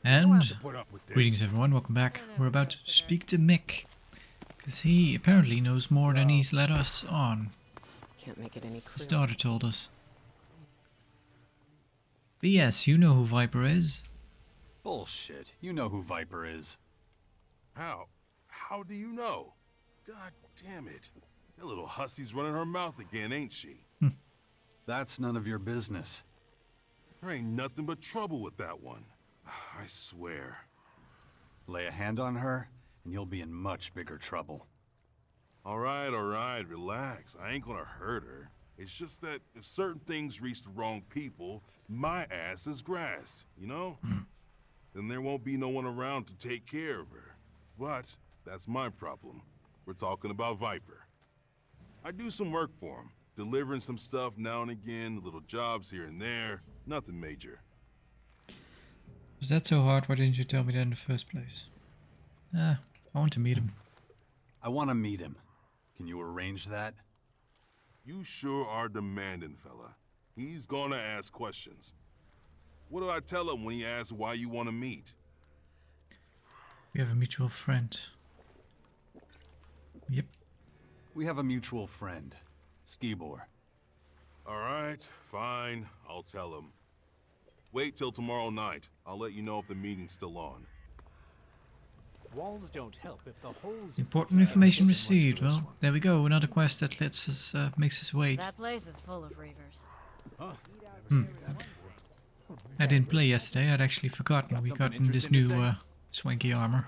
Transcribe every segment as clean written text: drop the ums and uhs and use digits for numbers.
And greetings everyone, welcome back. We're about to speak to Mick, because he apparently knows more than he's let us on. Can't make it any clearer. His daughter told us. But yes, you know who Viper is. Bullshit. You know who Viper is. How? How do you know? God damn it. That little hussy's running her mouth again, ain't she? That's none of your business. There ain't nothing but trouble with that one. I swear. Lay a hand on her, and you'll be in much bigger trouble. All right, relax. I ain't gonna hurt her. It's just that if certain things reach the wrong people, my ass is grass, you know? Then there won't be no one around to take care of her. But that's my problem. We're talking about Viper. I do some work for him, delivering some stuff now and again, little jobs here and there, nothing major. Was that so hard? Why didn't you tell me that in the first place? I want to meet him. I want to meet him. Can you arrange that? You sure are demanding, fella. He's gonna ask questions. What do I tell him when he asks why you want to meet? We have a mutual friend. Yep. We have a mutual friend, Skibor. All right, fine. I'll tell him. Wait till tomorrow night. I'll let you know if the meeting's still on. Walls don't help if the holes. Important information received. Well, there we go. Another quest that lets us makes us wait. That place is full of reavers. I didn't play yesterday. I'd actually forgotten we got this new swanky armor.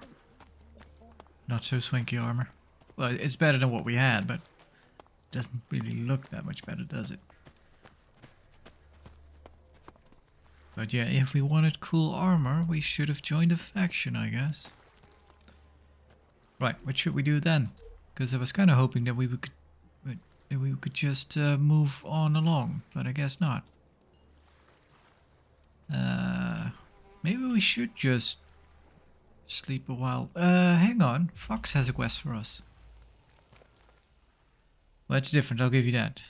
Not so swanky armor. Well, it's better than what we had, but it doesn't really look that much better, does it? But yeah, if we wanted cool armor, we should have joined a faction, I guess. Right, what should we do then? Because I was kind of hoping that we could just move on along, but I guess not. Maybe we should just sleep a while. Hang on, Fox has a quest for us. Well, it's different, I'll give you that.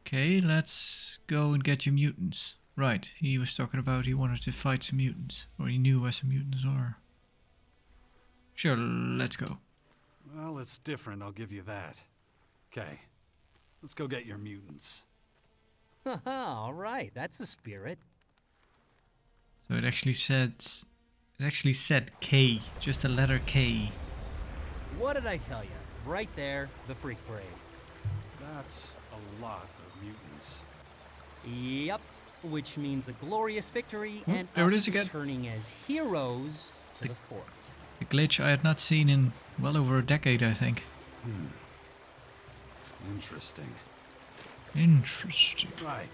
Okay, let's go and get your mutants. Right, he was talking about he wanted to fight some mutants, or he knew where some mutants are. Sure, let's go. Well, it's different, I'll give you that. Okay, let's go get your mutants. All right, that's the spirit. So it actually said K, just a letter K. What did I tell you? Right there, the freak parade. That's a lot of mutants. Yep, which means a glorious victory and there it us is again. returning as heroes to the fort. The glitch I had not seen in well over a decade, I think. Interesting. Interesting. Right,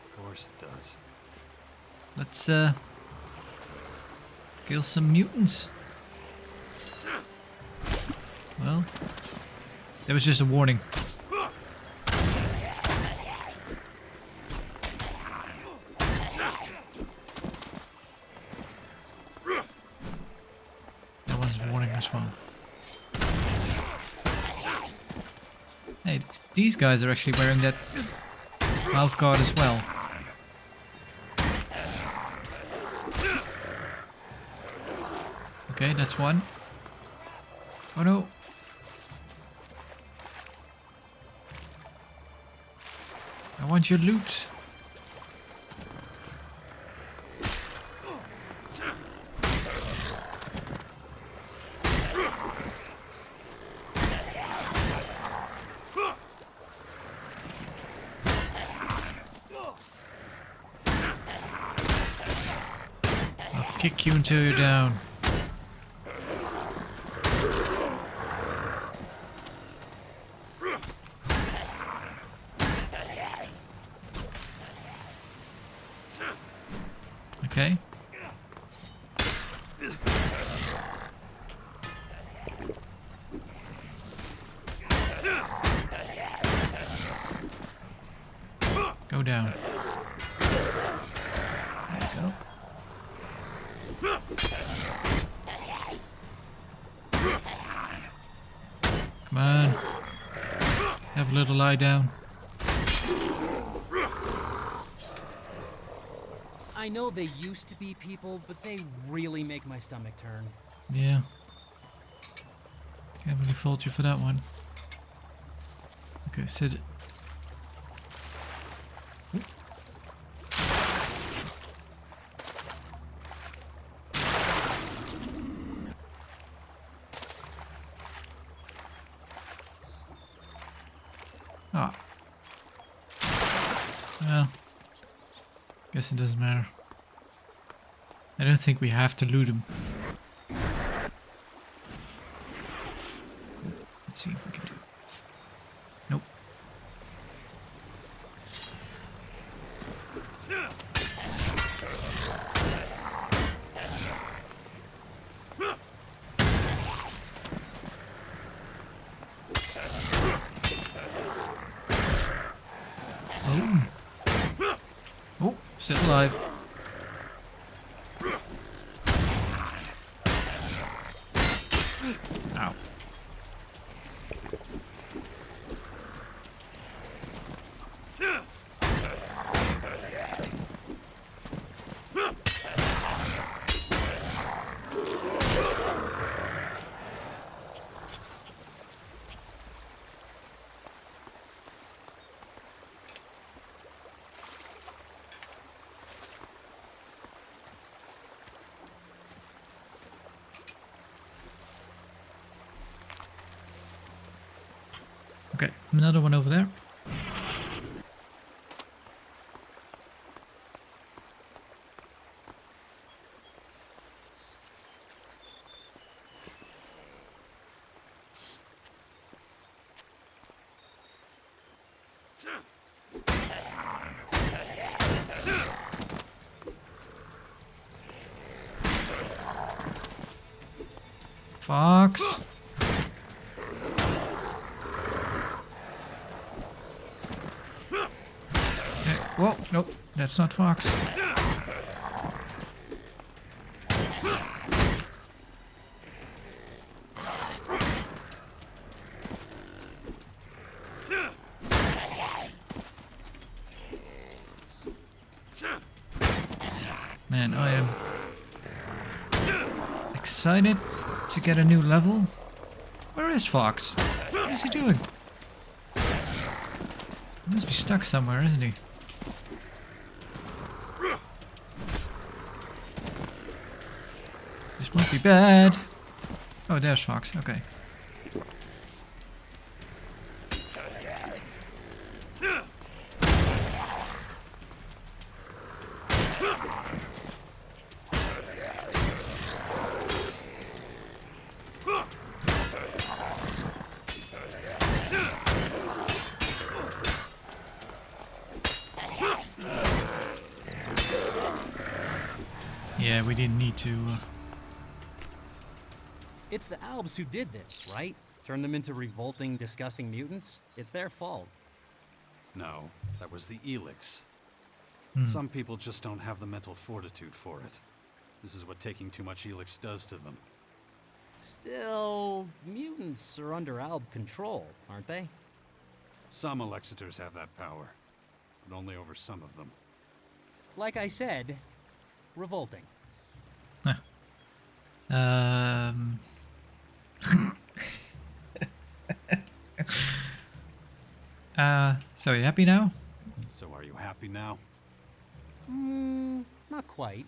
of course it does. Let's kill some mutants. Well, that was just a warning. That one's a warning as well. Hey, these guys are actually wearing that mouth guard as well. Okay, that's one. Oh no. I want your loot. I'll kick you until you're down. Okay. Go down. There you go. Come on. Have a little lie down. I know they used to be people, but they really make my stomach turn. Yeah. Can't really fault you for that one. Okay, sit. Ah. Well, guess it doesn't matter. I don't think we have to loot him. Let's see if we can do it. Nope. Oh. Oh, still alive. Ow. Okay, another one over there. Fox. Whoa, nope, that's not Fox. Man, I am excited to get a new level. Where is Fox? What is he doing? He must be stuck somewhere, isn't he? This might be bad. Oh, there's Fox. Okay. Yeah, we didn't need to. It's the Albs who did this, right? Turned them into revolting, disgusting mutants? It's their fault. No, that was the ELEX. Some people just don't have the mental fortitude for it. This is what taking too much ELEX does to them. Still, mutants are under Alb control, aren't they? Some Alexiters have that power, but only over some of them. Like I said, revolting. So you happy now? So are you happy now? Not quite.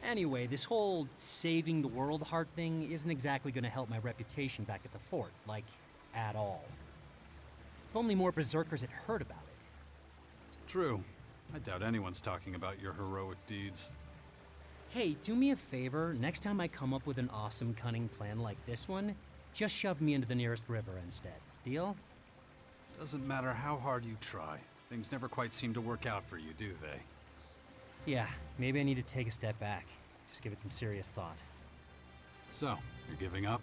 Anyway, this whole saving the world heart thing isn't exactly gonna help my reputation back at the fort, like, at all. If only more berserkers had heard about it. True. I doubt anyone's talking about your heroic deeds. Hey, do me a favor, next time I come up with an awesome, cunning plan like this one, just shove me into the nearest river instead. Deal? Doesn't matter how hard you try. Things never quite seem to work out for you, do they? Yeah, maybe I need to take a step back. Just give it some serious thought. So, you're giving up?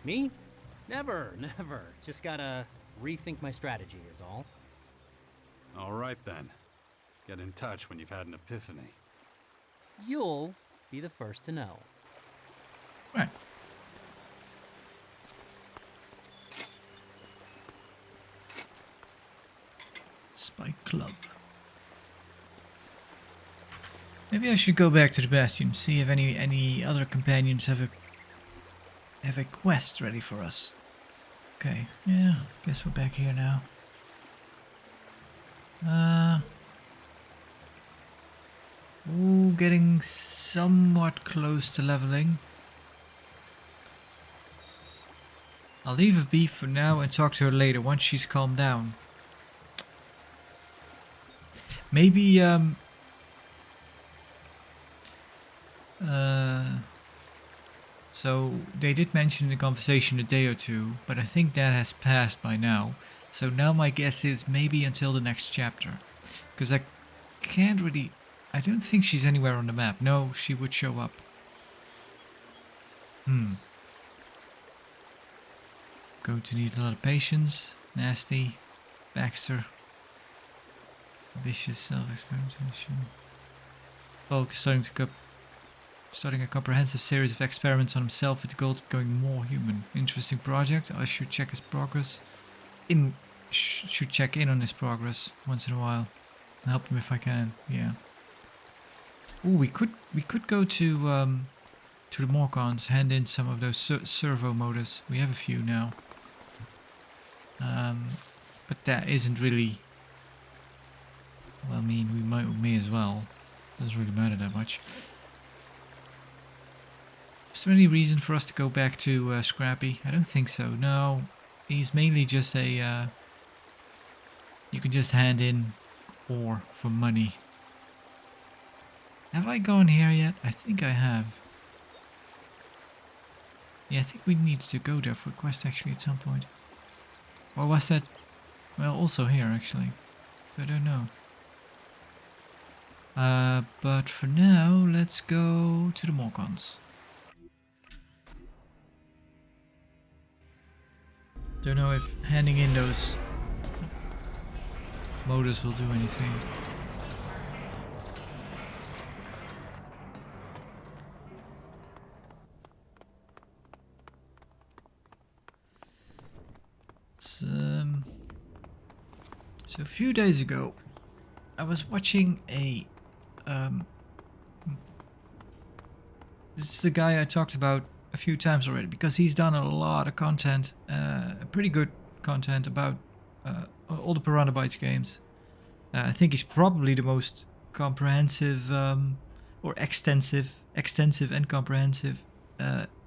Me? Never, never. Just gotta rethink my strategy is all. All right then. Get in touch when you've had an epiphany. You'll be the first to know. Right. Spike Club. Maybe I should go back to the Bastion, see if any other companions have a quest ready for us. Okay, yeah, guess we're back here now. Ooh, getting somewhat close to leveling. I'll leave her be for now and talk to her later once she's calmed down. Maybe, so they did mention in the conversation a day or two, but I think that has passed by now. So now my guess is maybe until the next chapter. Because I can't really... I don't think she's anywhere on the map. No, she would show up. Going to need a lot of patience. Nasty. Baxter. Vicious self-experimentation. Bulk is starting a comprehensive series of experiments on himself with the goal of going more human. Interesting project. I should check his progress. Should check in on his progress once in a while. And help him if I can. Yeah. Ooh, we could go to the Morcons, hand in some of those servo motors. We have a few now. But that isn't really... Well, I mean, we may as well. Doesn't really matter that much. Is there any reason for us to go back to Scrappy? I don't think so. No, he's mainly just a... you can just hand in ore for money. Have I gone here yet? I think I have. Yeah, I think we need to go there for a quest actually at some point. Or was that... Well, also here actually. So I don't know. But for now, let's go to the Morcons. Don't know if handing in those motors will do anything. So a few days ago, I was watching a... this is a guy I talked about a few times already, because he's done a lot of content, pretty good content about all the Piranha Bytes games. I think he's probably the most comprehensive, or extensive and comprehensive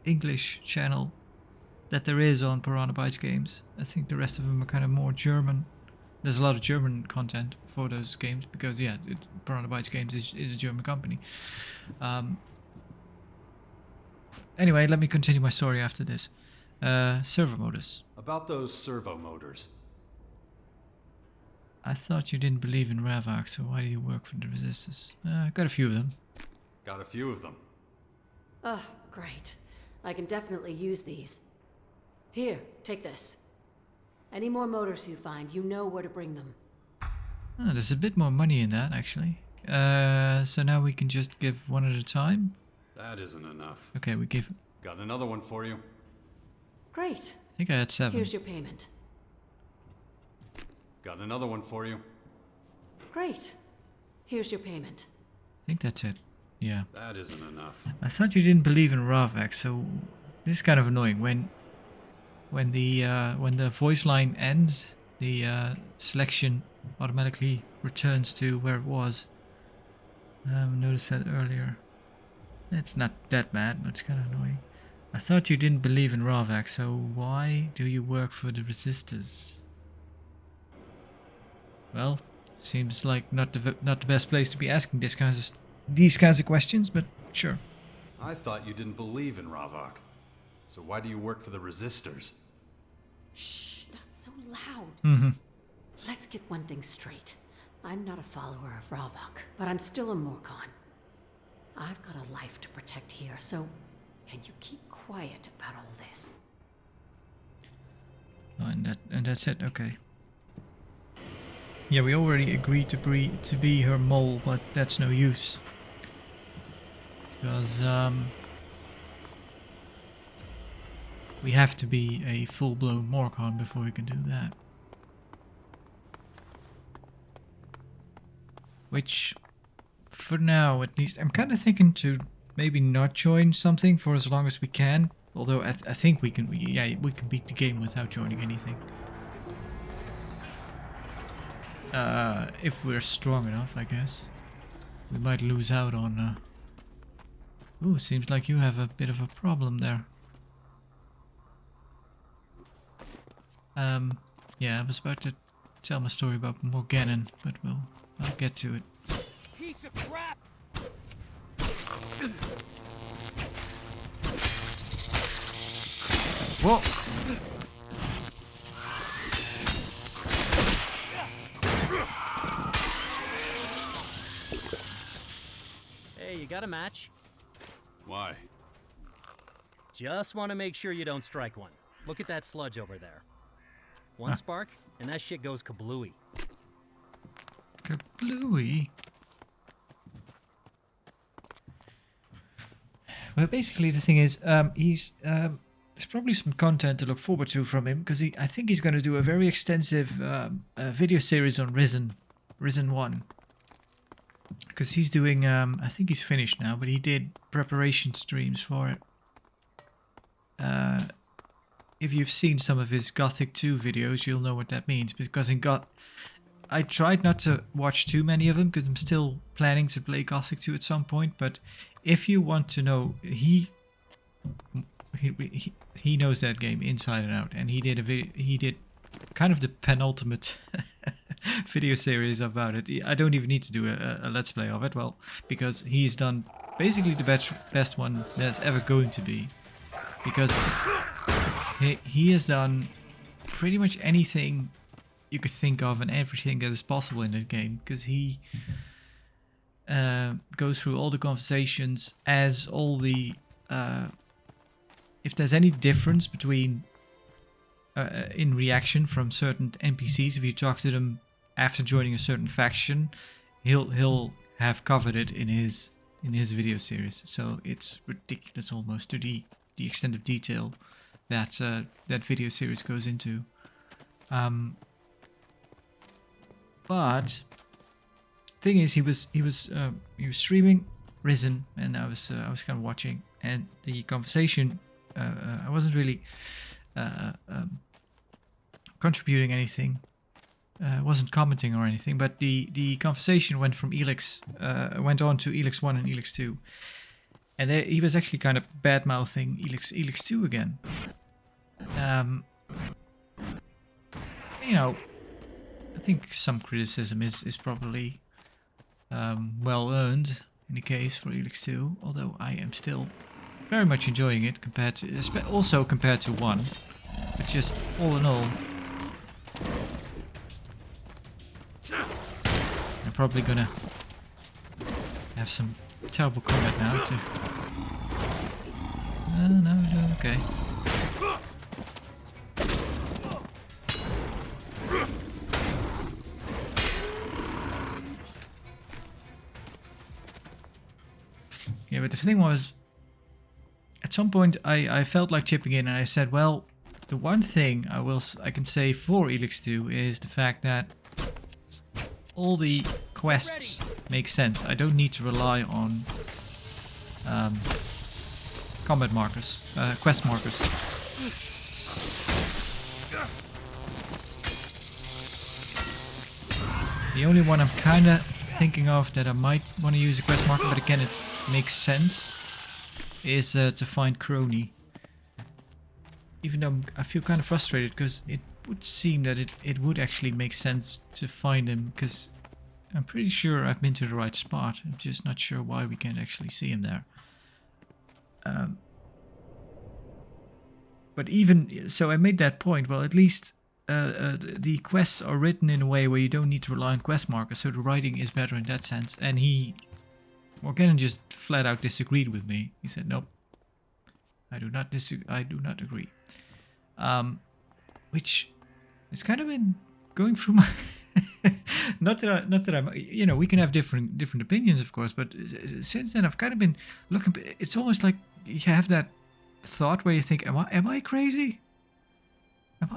English channel that there is on Piranha Bytes games. I think the rest of them are kind of more German. There's a lot of German content for those games because, yeah, Piranha Bytes Games is a German company. Anyway, let me continue my story after this. Servo motors. About those servo motors. I thought you didn't believe in Ravak, so why do you work for the Resistors? Got a few of them. Got a few of them. Oh, great. I can definitely use these. Here, take this. Any more motors you find, you know where to bring them. Oh, there's a bit more money in that, actually. So now we can just give one at a time? That isn't enough. Okay, we give... Got another one for you. Great. I think I had 7. Here's your payment. Got another one for you. Great. Here's your payment. I think that's it. Yeah. That isn't enough. I thought you didn't believe in Ravak, so this is kind of annoying. When the voice line ends, the selection automatically returns to where it was. Noticed that earlier. It's not that bad, but it's kind of annoying. I thought you didn't believe in Ravak, so why do you work for the Resistors? Well, seems like not the best place to be asking these kinds of questions, but sure. I thought you didn't believe in Ravak. So why do you work for the Resistors? Shh, not so loud. Mm-hmm. Let's get one thing straight. I'm not a follower of Ravak, but I'm still a Morcon. I've got a life to protect here, so can you keep quiet about all this? Oh, and that's it. Okay. Yeah, we already agreed to be her mole, but that's no use. Because we have to be a full-blown Morcon before we can do that. Which, for now, at least, I'm kind of thinking to maybe not join something for as long as we can. Although I think we can, yeah, we can beat the game without joining anything. If we're strong enough, I guess. We might lose out on... Ooh, seems like you have a bit of a problem there. Yeah, I was about to tell my story about Morganon, but I'll get to it. Piece of crap! Whoa! Hey, you got a match? Why? Just want to make sure you don't strike one. Look at that sludge over there. One spark, and that shit goes kablooey. Kablooey? Well, basically the thing is, there's probably some content to look forward to from him, because I think he's going to do a very extensive video series on Risen 1. Because he's doing, I think he's finished now, but he did preparation streams for it. If you've seen some of his Gothic 2 videos, you'll know what that means. Because I tried not to watch too many of them, because I'm still planning to play Gothic 2 at some point. But if you want to know, he knows that game inside and out, and he did kind of the penultimate video series about it. I don't even need to do a let's play of it, well, because he's done basically the best one there's ever going to be, because he has done pretty much anything you could think of and everything that is possible in that game, because he goes through all the conversations as all the if there's any difference between in reaction from certain NPCs, if you talk to them after joining a certain faction, he'll have covered it in his video series. So it's ridiculous almost to the extent of detail that that video series goes into. But thing is, he was streaming Risen, and I was kind of watching, and the conversation. I wasn't really contributing anything. Wasn't commenting or anything, but the conversation went from went on to ELEX 1 and ELEX 2, and he was actually kind of bad mouthing ELEX 2 again. You know, I think some criticism is probably well earned in the case for ELEX 2, although I am still very much enjoying it compared to 1, but just all in all, I'm probably gonna have some terrible combat now too. No, okay. Yeah, but the thing was, at some point I felt like chipping in, and I said, well, the one thing I can say for ELEX 2 is the fact that all the quests make sense. I don't need to rely on combat markers, quest markers. The only one I'm kind of thinking of that I might want to use a quest marker, but again it makes sense, is to find Crony. Even though I feel kind of frustrated, because it would seem that it would actually make sense to find him, because I'm pretty sure I've been to the right spot. I'm just not sure why we can't actually see him there. But even so, I made that point. Well, at least the quests are written in a way where you don't need to rely on quest markers, so the writing is better in that sense. And Morganon just flat out disagreed with me. He said, "Nope, I do not agree." Which has kind of been going through my not that I'm, you know, we can have different opinions, of course, but since then I've kind of been looking. It's almost like you have that thought where you think, am I crazy?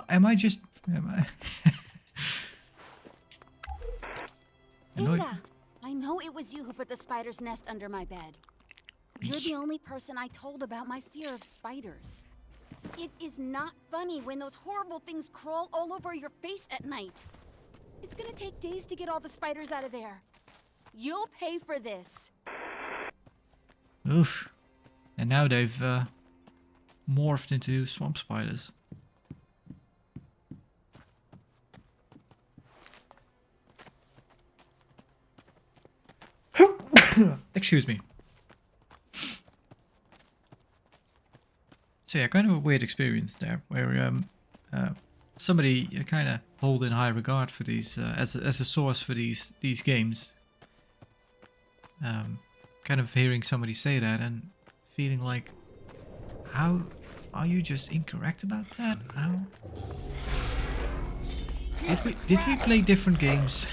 Am I Inga, I I know it was you who put the spider's nest under my bed. You're the only person I told about my fear of spiders. It is not funny when those horrible things crawl all over your face at night. It's gonna take days to get all the spiders out of there. You'll pay for this. Oof. And now they've morphed into swamp spiders. Excuse me. So yeah, kind of a weird experience there, where somebody you kind of hold in high regard for these as a source for these games. Kind of hearing somebody say that and feeling like, how are you just incorrect about that? How did we play different games?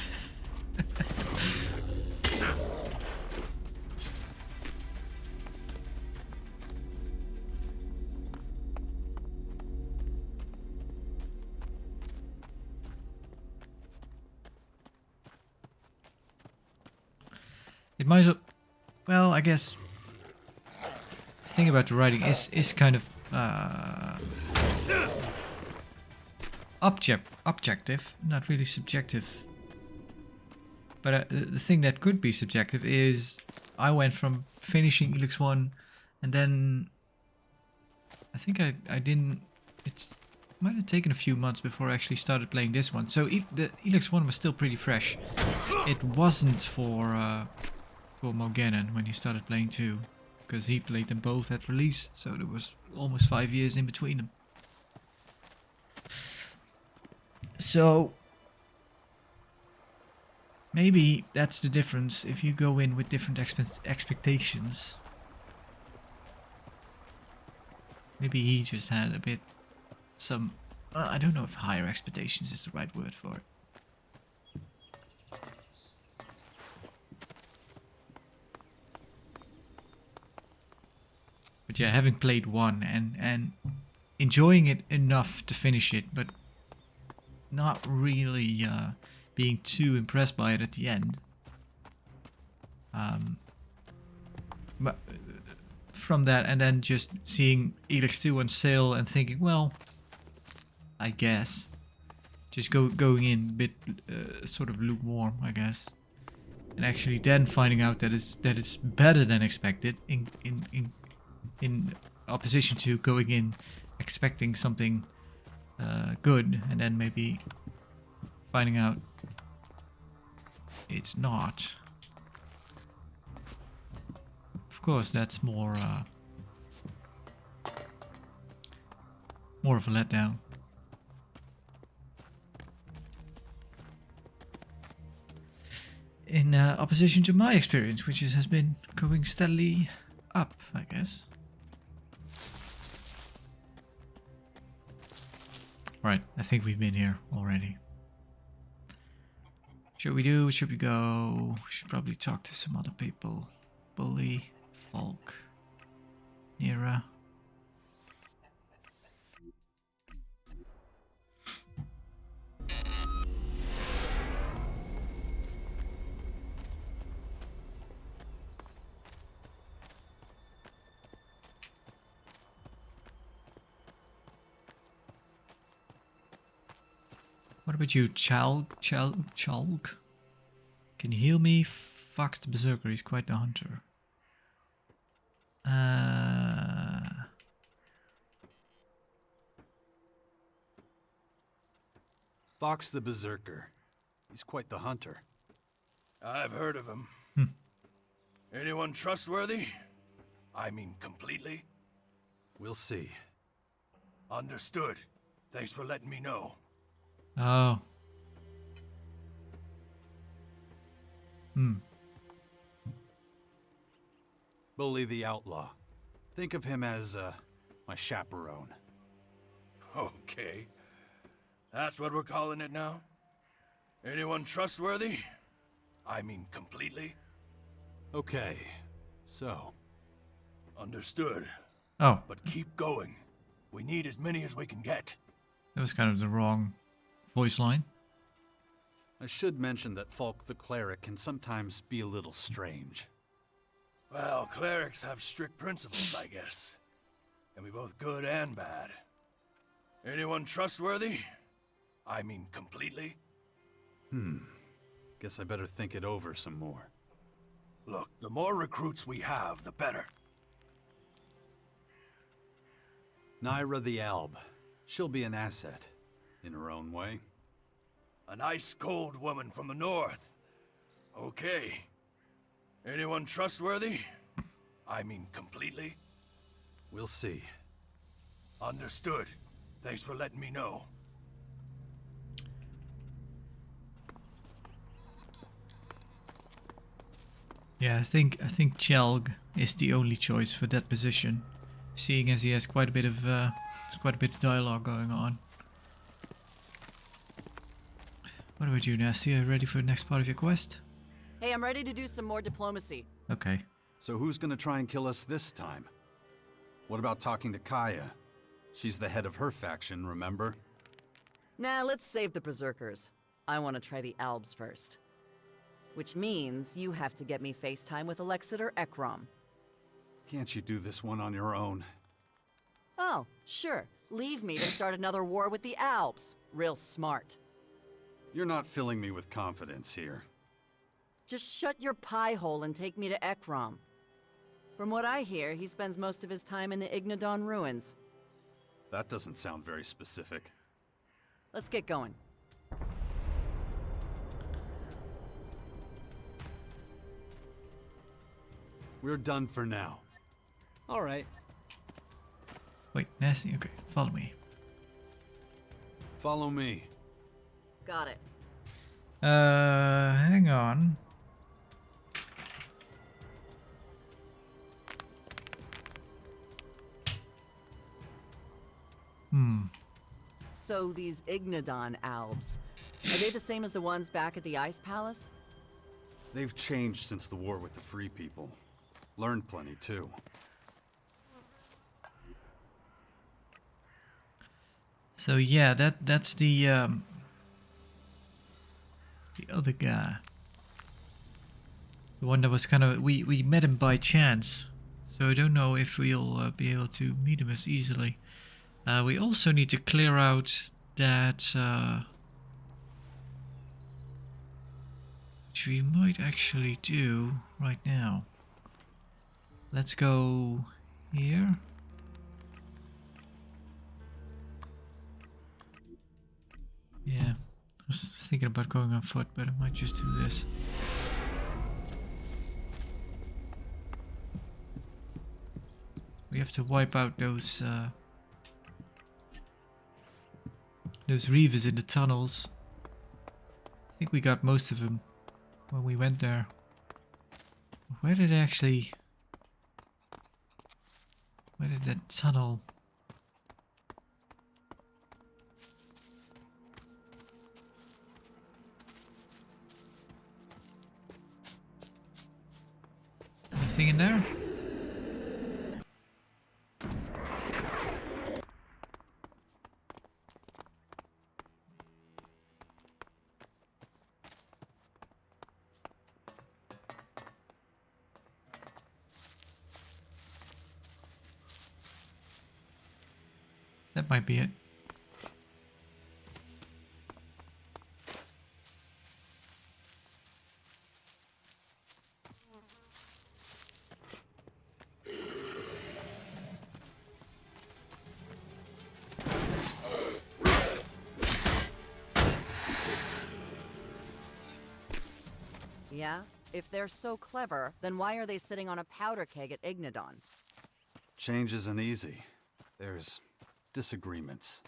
It might as well, I guess the thing about the writing is kind of objective, not really subjective. But the thing that could be subjective is I went from finishing ELEX 1 and then I think I didn't, it might have taken a few months before I actually started playing this one. So the ELEX 1 was still pretty fresh. It wasn't for Mogannon when he started playing 2, because he played them both at release, so there was almost 5 years in between them. So maybe that's the difference if you go in with different expectations. Maybe he just had a bit some I don't know if higher expectations is the right word for it. But yeah, having played 1 and enjoying it enough to finish it, but not really being too impressed by it at the end. But from that, and then just seeing ELEX II on sale and thinking, well, I guess, just going in a bit sort of lukewarm, I guess, and actually then finding out that it's better than expected in opposition to going in expecting something good and then maybe finding out it's not. Of course, that's more of a letdown. In opposition to my experience, which has been going steadily up, I guess. Right, I think we've been here already. Should we go? We should probably talk to some other people. Bully, Falk, Nira. What about you, Chalg? Can you heal me? Fox the Berserker, he's quite the hunter. Fox the Berserker. He's quite the hunter. I've heard of him. Anyone trustworthy? I mean, completely? We'll see. Understood. Thanks for letting me know. Oh. Bully the Outlaw. Think of him as my chaperone. Okay. That's what we're calling it now? Anyone trustworthy? I mean, completely? Okay, so. Understood. Oh, But keep going. We need as many as we can get. that was kind of the wrong voice line. I should mention that Falk the Cleric can sometimes be a little strange. Well, clerics have strict principles, I guess. Can be both good and bad. Anyone trustworthy? I mean, completely? Guess I better think it over some more. Look, the more recruits we have, the better. Naira the Alb. She'll be an asset, in her own way. A nice cold woman from the north. Okay. Anyone trustworthy? I mean, completely? We'll see. Understood. Thanks for letting me know. Yeah, I think Chelg is the only choice for that position, seeing as he has quite a bit of dialogue going on. What about you, Nasty? Are you ready for the next part of your quest? Hey, I'm ready to do some more diplomacy. Okay. So who's gonna try and kill us this time? What about talking to Kaya? She's the head of her faction, remember? Nah, let's save the Berserkers. I want to try the Albs first. Which means you have to get me FaceTime with Alexander Ekrom. Can't you do this one on your own? Oh, sure. Leave me to start another war with the Albs. Real smart. You're not filling me with confidence here. Just shut your pie hole and take me to Ekrom. From what I hear, he spends most of his time in the Ignadon ruins. That doesn't sound very specific. Let's get going. We're done for now. All right. Wait, Nasty? Okay, follow me. Follow me. Got it. Hang on. So these Ignadon Albs, are they the same as the ones back at the Ice Palace? They've changed since the war with the Free People. Learned plenty, too. So yeah, that's the other guy. The one that was kind of we met him by chance, so I don't know if we'll be able to meet him as easily. We also need to clear out that which we might actually do right now. Let's go here. Yeah, I was thinking about going on foot, but I might just do this. We have to wipe out those reavers in the tunnels. I think we got most of them when we went there. Where did that tunnel? Anything in there? That might be it. Yeah? If they're so clever, then why are they sitting on a powder keg at Ignadon? Change isn't easy. There's disagreements.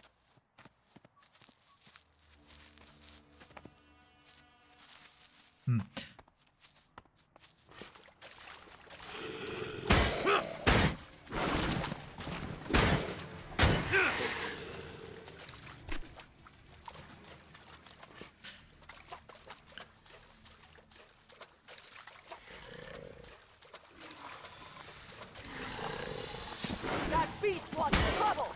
That beast wants trouble!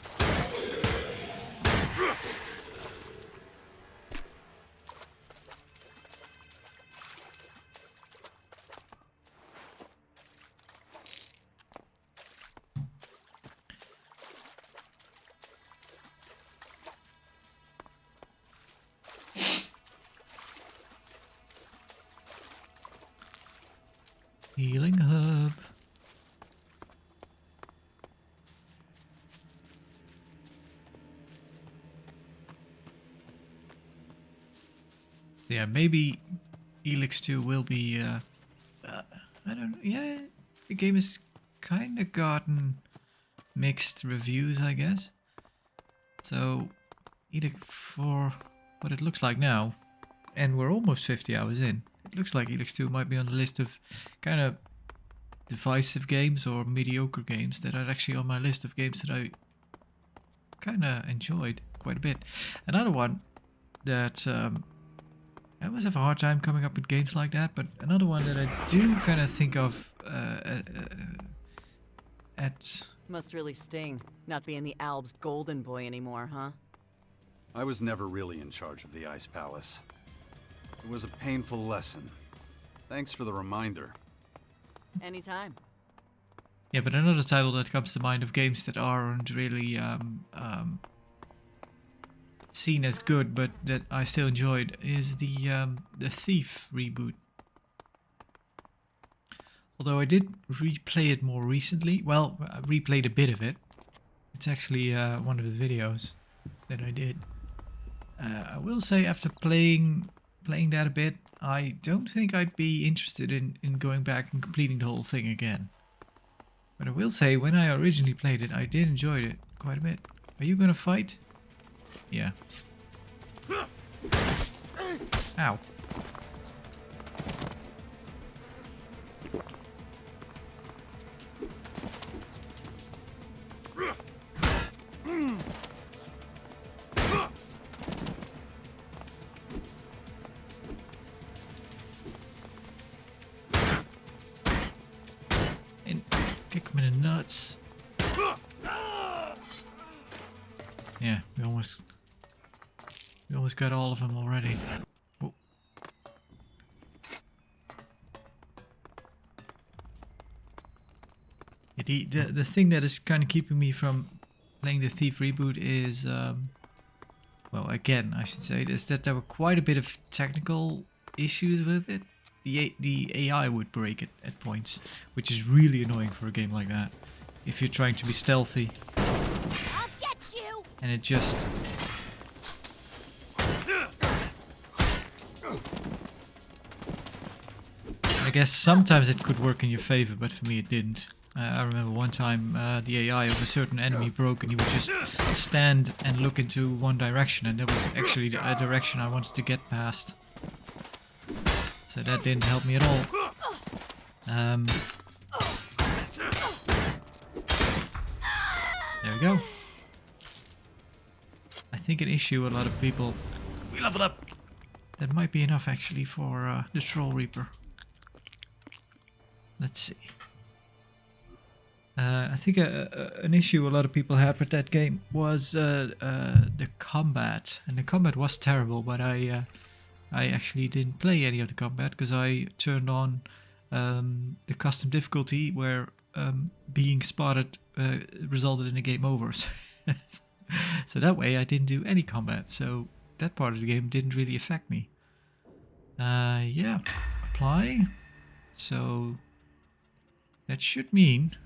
Healing hub. Yeah, maybe ELEX II will be, I don't know, yeah, the game has kind of gotten mixed reviews, I guess. So, ELEX, for what it looks like now, and we're almost 50 hours in, it looks like ELEX II might be on the list of kind of divisive games or mediocre games that are actually on my list of games that I kind of enjoyed quite a bit. Another one that I always have a hard time coming up with games like that, but another one that I do kind of think of at... Must really sting, not being the Alb's golden boy anymore, huh? I was never really in charge of the Ice Palace. It was a painful lesson. Thanks for the reminder. Anytime. Yeah, but another title that comes to mind of games that aren't really seen as good, but that I still enjoyed, is the Thief reboot. Although I did replay it more recently. Well, I replayed a bit of it. It's actually one of the videos that I did. I will say after playing that a bit, I don't think I'd be interested in going back and completing the whole thing again. But I will say, when I originally played it, I did enjoy it quite a bit. Are you gonna fight? Yeah. Ow. And kick him in the nuts. Yeah, we almost got all of them already. Oh. The thing that is kind of keeping me from playing the Thief reboot is, well, again, I should say, is that there were quite a bit of technical issues with it. The AI would break it at points, which is really annoying for a game like that. If you're trying to be stealthy. I'll get you! And it just... I guess sometimes it could work in your favor, but for me it didn't. I remember one time the AI of a certain enemy broke and he would just stand and look into one direction, and that was actually a direction I wanted to get past. So that didn't help me at all. There we go. I think an issue a lot of people... We leveled up! That might be enough actually for the Troll Reaper. Let's see. I think an issue a lot of people had with that game was the combat. And the combat was terrible, but I actually didn't play any of the combat because I turned on the custom difficulty where being spotted resulted in a game over. So that way I didn't do any combat, so that part of the game didn't really affect me. Yeah, apply. So that should mean...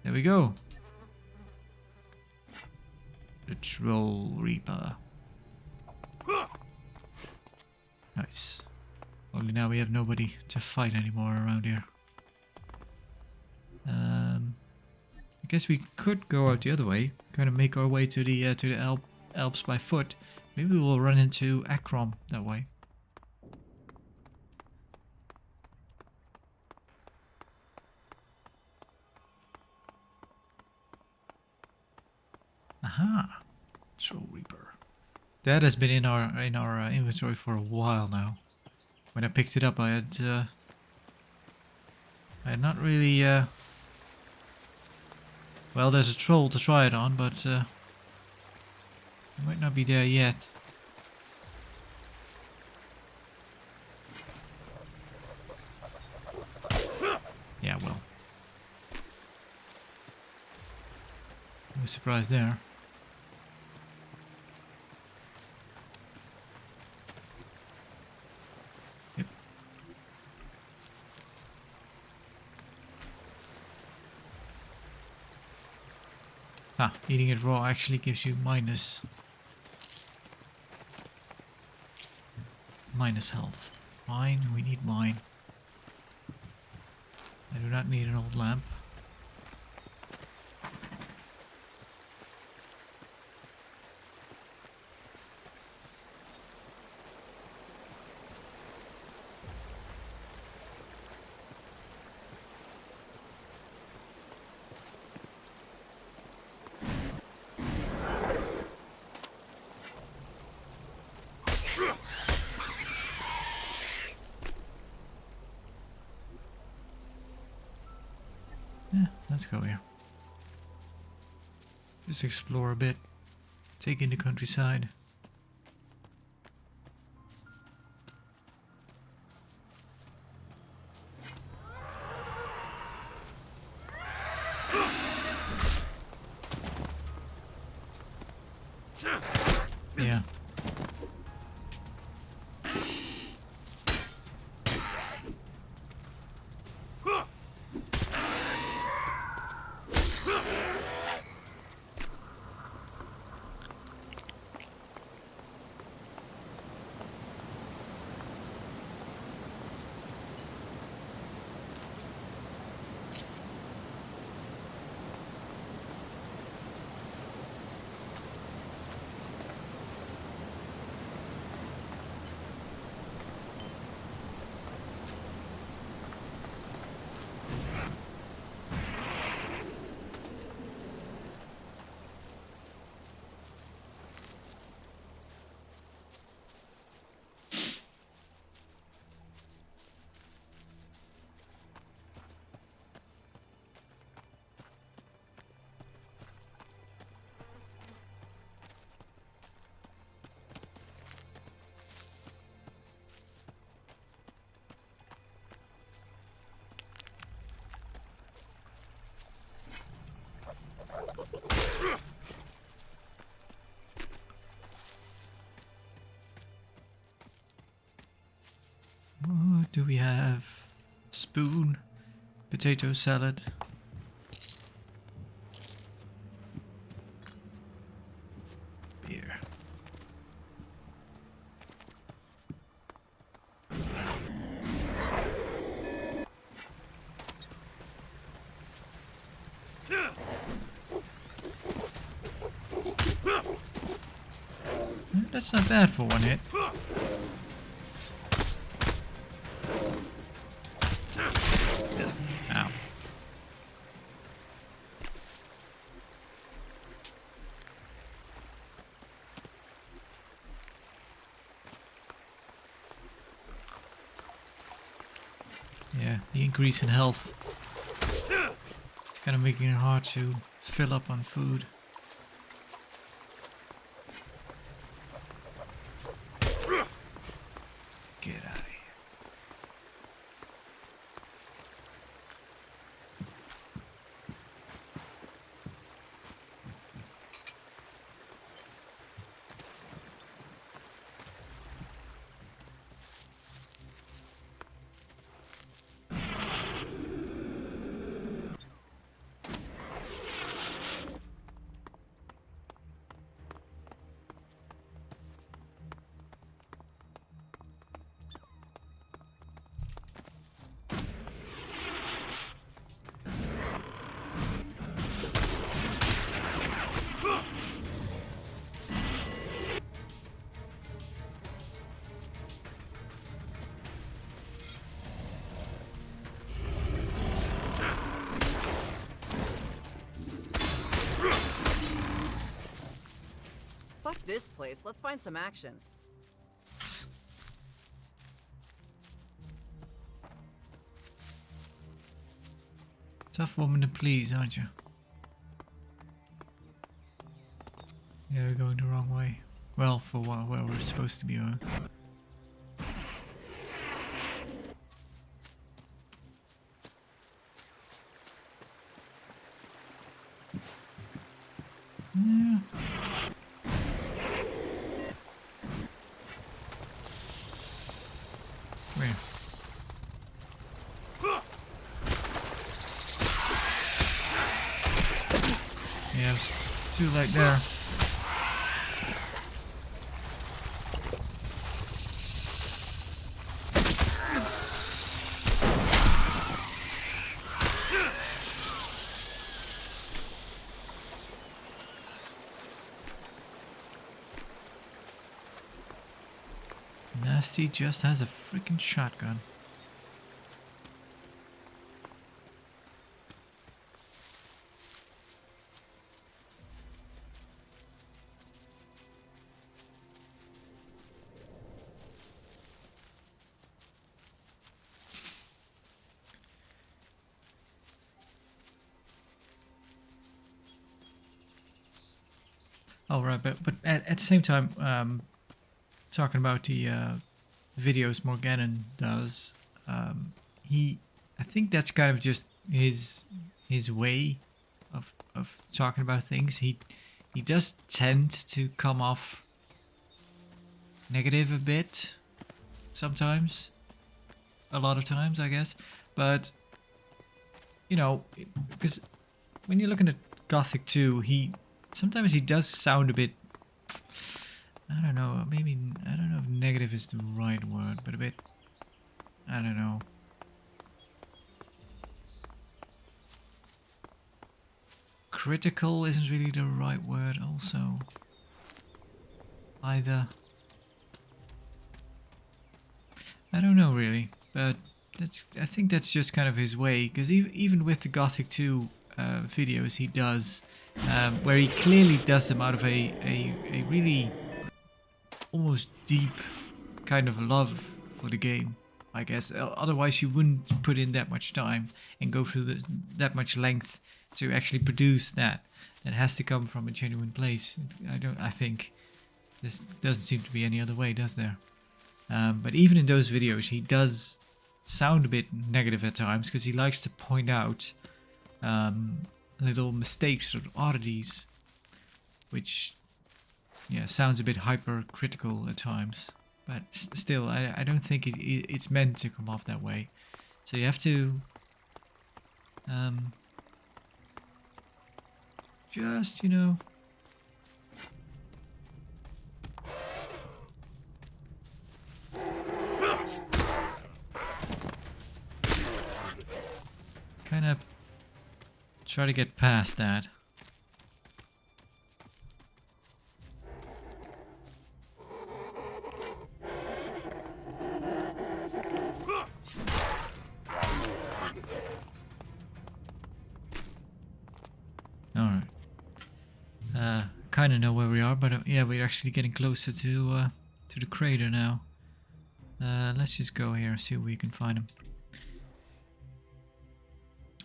There we go. The Troll Reaper. Nice. Only now we have nobody to fight anymore around here. I guess we could go out the other way, kind of make our way to the Alps by foot. Maybe we'll run into Akron that way. Aha, Troll Reaper. That has been in our inventory for a while now. When I picked it up, I had not really. Well, there's a troll to try it on, but it might not be there yet. Yeah, well, no surprise there. Ah, eating it raw actually gives you minus health. Wine, we need wine. I do not need an old lamp. Yeah, let's go here. Just explore a bit. Take in the countryside. Yeah. What do we have? Spoon, potato salad. Beer. That's not bad for one hit. Ow. Yeah, the increase in health. It's kind of making it hard to fill up on food. Get out of here. Fuck this place. Let's find some action. Tough woman to please, aren't you? Yeah, we're going the wrong way. Well, for where we're supposed to be going. Yeah. Where? Yeah, it's too late there. Nasty just has a freaking shotgun. Oh right, but at the same time, talking about the videos Morganon does, I think that's kind of just his way of talking about things. He does tend to come off negative a bit sometimes, a lot of times I guess, but you know, because when you're looking at Gothic 2, sometimes he does sound a bit, I don't know, maybe, I don't know if negative is the right word, but a bit, I don't know. Critical isn't really the right word also, either. I don't know really, but I think that's just kind of his way, because even with the Gothic 2 videos he does, where he clearly does them out of a really almost deep kind of love for the game, I guess. Otherwise you wouldn't put in that much time and go through that much length to actually produce that. That has to come from a genuine place. I think this doesn't seem to be any other way, does there? But even in those videos he does sound a bit negative at times, because he likes to point out little mistakes or oddities, which sounds a bit hypercritical at times, but still I don't think it's meant to come off that way. So you have to just, you know, kind of try to get past that. Alright. Kind of know where we are, but yeah, we're actually getting closer to the crater now. Let's just go here and see if we can find him.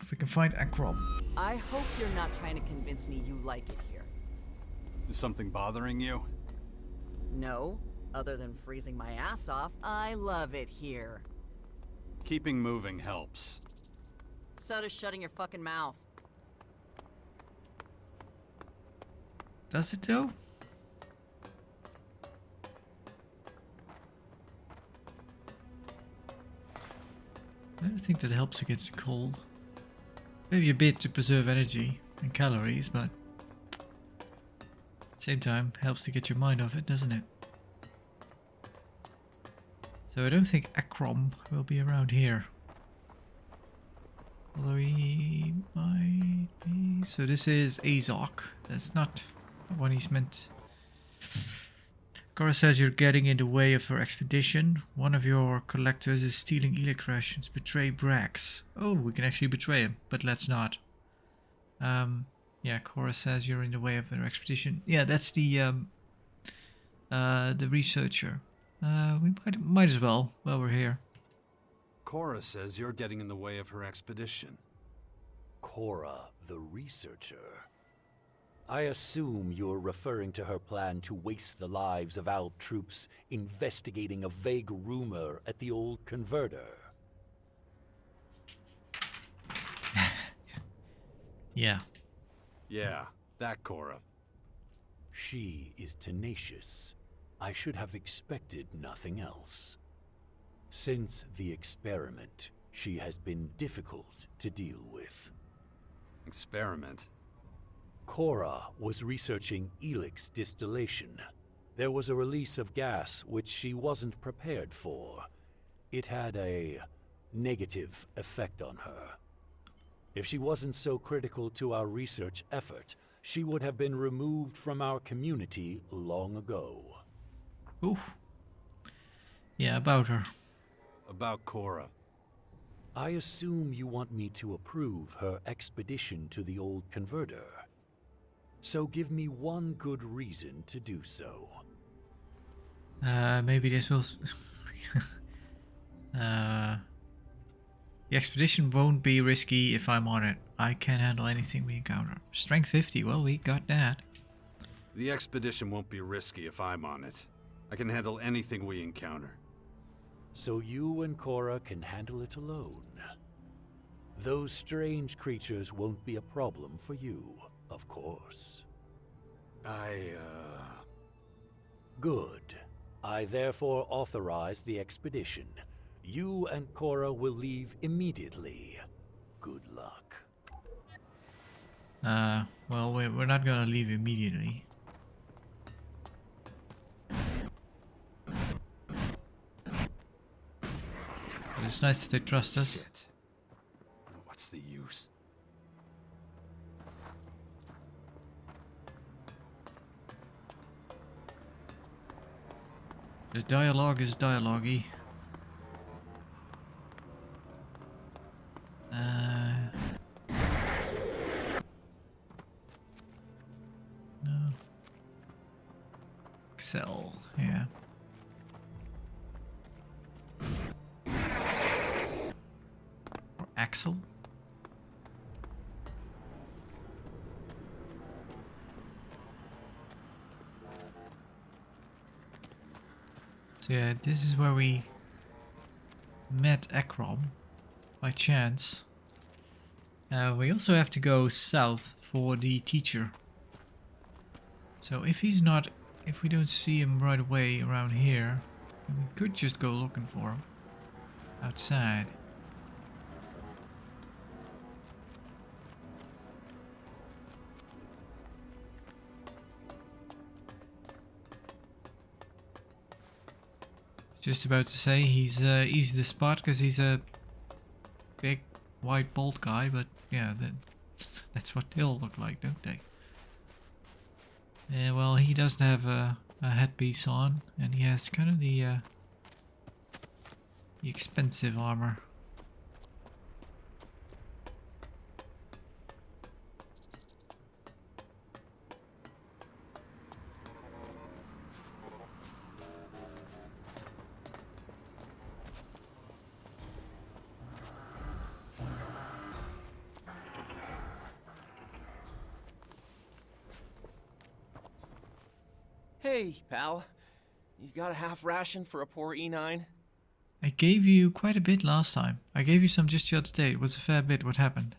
If we can find Akrom. I hope you're not trying to convince me you like it here. Is something bothering you? No, other than freezing my ass off, I love it here. Keeping moving helps. So does shutting your fucking mouth. Does it though? I don't think that helps against the cold. Maybe a bit to preserve energy and calories, but at the same time helps to get your mind off it, doesn't it? So I don't think Akrom will be around here. Although he might be. So this is Azok. That's not the one he's meant. Cora says you're getting in the way of her expedition. One of your collectors is stealing ELEX rations. Betray Brax. Oh, we can actually betray him, but let's not. Yeah, Cora says you're in the way of her expedition. Yeah, that's the researcher. We might as well while we're here. Cora says you're getting in the way of her expedition. Cora, the researcher. I assume you're referring to her plan to waste the lives of ALB troops investigating a vague rumor at the old converter. Yeah. Yeah, that Cora. She is tenacious. I should have expected nothing else. Since the experiment, she has been difficult to deal with. Experiment? Cora was researching ELEX distillation. There was a release of gas which she wasn't prepared for. It had a negative effect on her. If she wasn't so critical to our research effort, she would have been removed from our community long ago. Oof. Yeah, about her. About Cora. I assume you want me to approve her expedition to the old converter. So give me one good reason to do so. Maybe this will... The expedition won't be risky if I'm on it. I can handle anything we encounter. Strength 50, well, we got that. The expedition won't be risky if I'm on it. I can handle anything we encounter. So you and Cora can handle it alone. Those strange creatures won't be a problem for you, of course. Good. I therefore authorize the expedition. You and Cora will leave immediately. Good luck. Well, we're not gonna leave immediately. But it's nice that they trust us. Shit. What's the use? The dialogue is dialogue-y. No. Excel, yeah. Or Axel? So yeah, this is where we met Akrom by chance. We also have to go south for the teacher. So if he's not, if we don't see him right away around here, then we could just go looking for him outside. Just about to say he's easy to spot because he's a big white bald guy, but yeah, that's what they all look like, don't they? Yeah, well, he doesn't have a headpiece on, and he has kind of the expensive armor. Hey, pal. You got a half ration for a poor E9? I gave you quite a bit last time. I gave you some just the other day. It was a fair bit. What happened?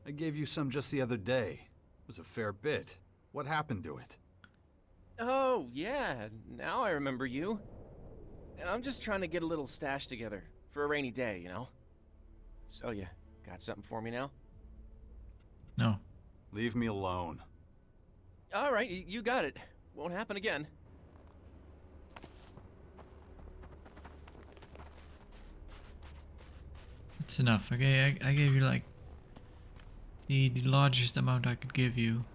I gave you some just the other day. It was a fair bit. What happened to it? Oh, yeah. Now I remember you. I'm just trying to get a little stash together for a rainy day, you know? So you got something for me now? No. Leave me alone. All right, you got it. Won't happen again. That's enough. Okay, I gave you like the largest amount I could give you.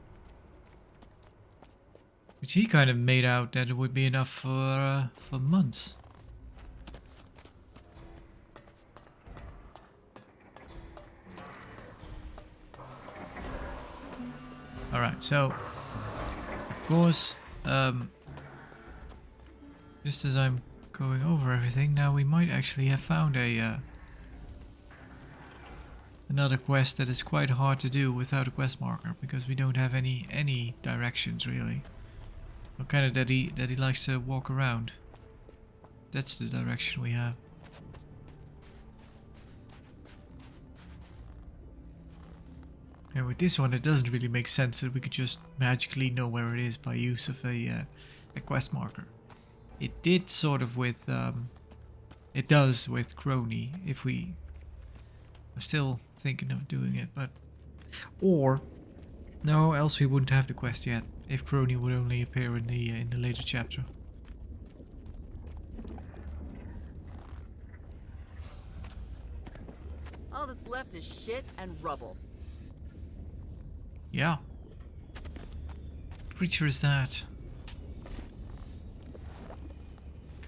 Which he kind of made out that it would be enough for months. Alright, so of course, just as I'm going over everything, now we might actually have found a another quest that is quite hard to do without a quest marker, because we don't have any directions really. Or kind of that he likes to walk around. That's the direction we have. And with this one, it doesn't really make sense that we could just magically know where it is by use of a quest marker. It did sort of with, it does with Crony, if we are still thinking of doing it, but, or No, else we wouldn't have the quest yet. If Crony would only appear in the later chapter. All that's left is shit and rubble. Yeah. What creature is that?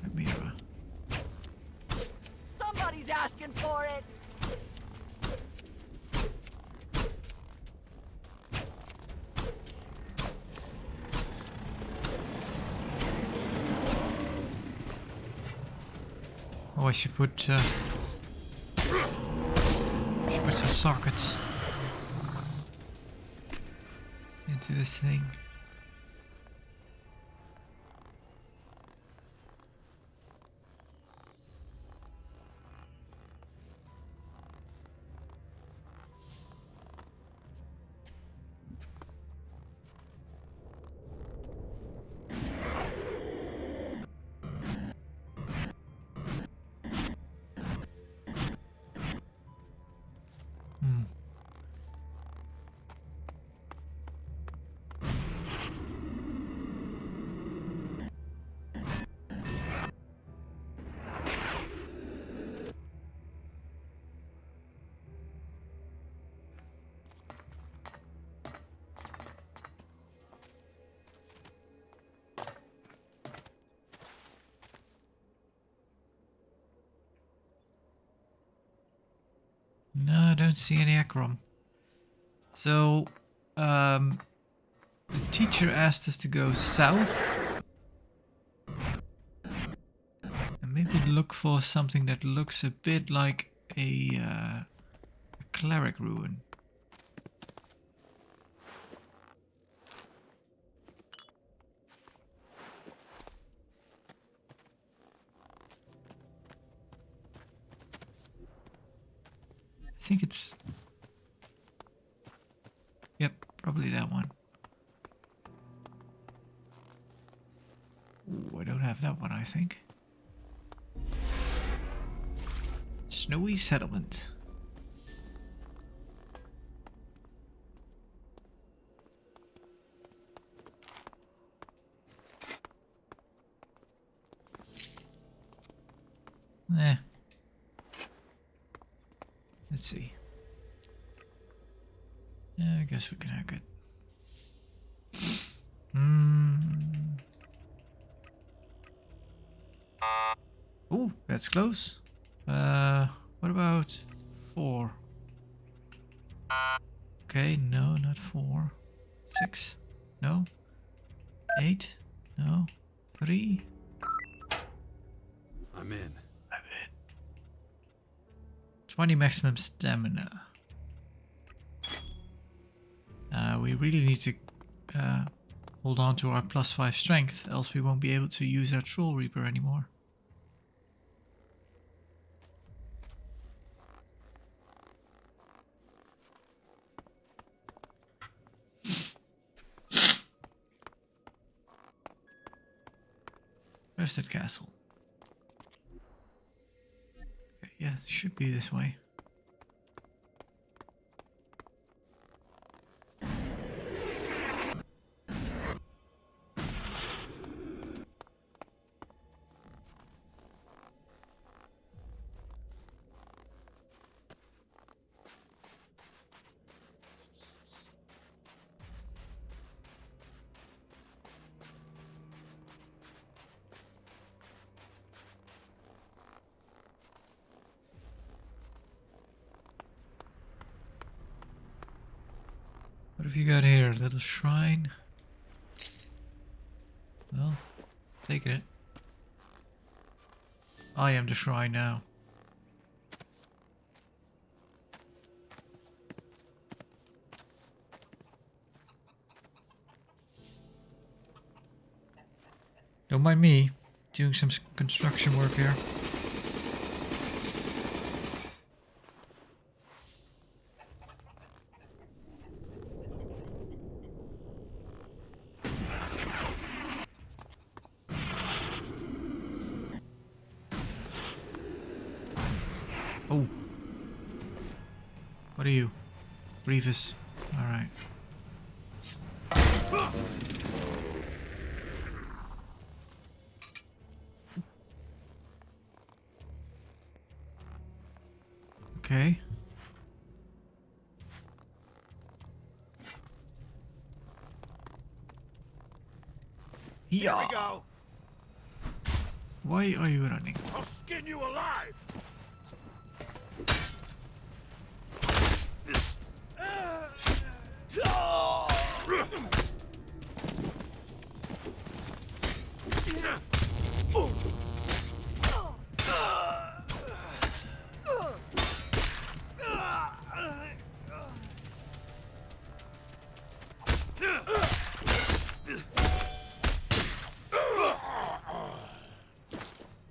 Chimera. Somebody's asking for it! Oh, I should put some sockets into this thing. No, I don't see any acrom. So, the teacher asked us to go south. And maybe look for something that looks a bit like a cleric ruin. I think it's... Yep, probably that one. Ooh, I don't have that one, I think. Snowy Settlement. Eh. Let's see. Yeah, I guess we can hack it. Ooh, that's close. What about 4? Okay, no, not 4. 6? No. 8? No. 3? I'm in. 20 maximum stamina. We really need to hold on to our +5 strength, else we won't be able to use our Troll Reaper anymore. Where's that castle? Okay, yeah, it should be this way. What have you got here? Little shrine? Well, take it. I am the shrine now. Don't mind me doing some construction work here. Oh. What are you? Grievous. Alright. Okay. Here we go. Why are you running? I'll skin you alive.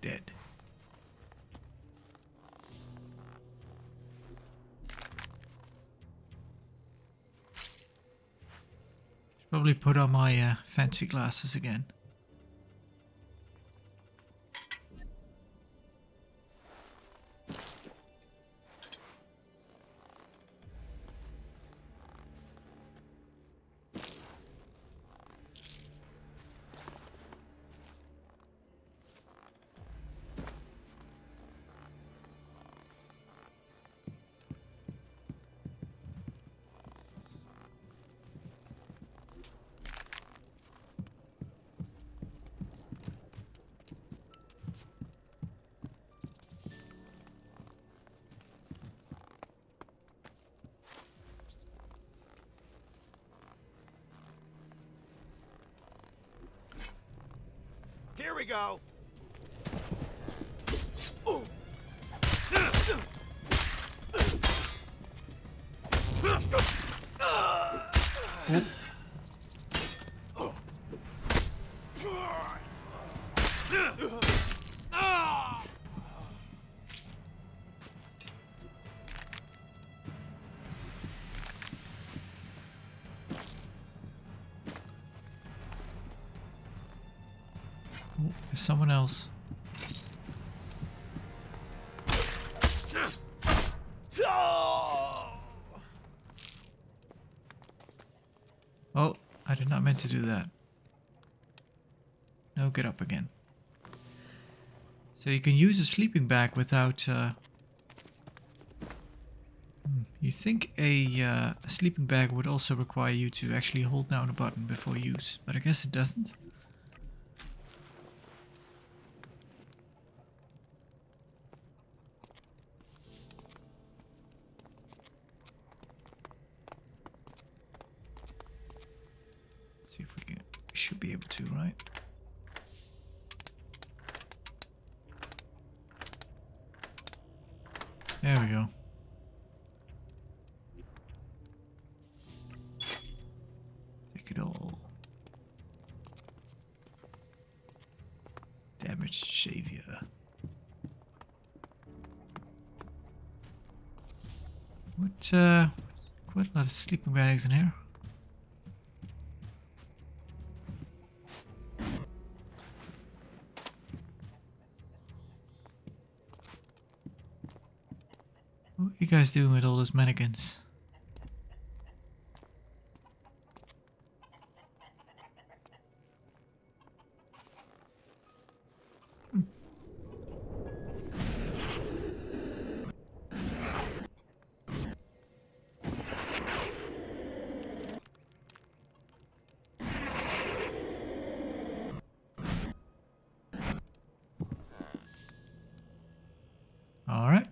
Dead. Should probably put on my fancy glasses again. Here we go. Oh, there's someone else. Oh, I did not mean to do that. No, get up again. So you can use a sleeping bag without... You think a sleeping bag would also require you to actually hold down a button before use, but I guess it doesn't. See if we can... We should be able to, right? There we go. Take it all. Damaged savior. What, quite a lot of sleeping bags in here. What are you guys doing with all those mannequins? All right.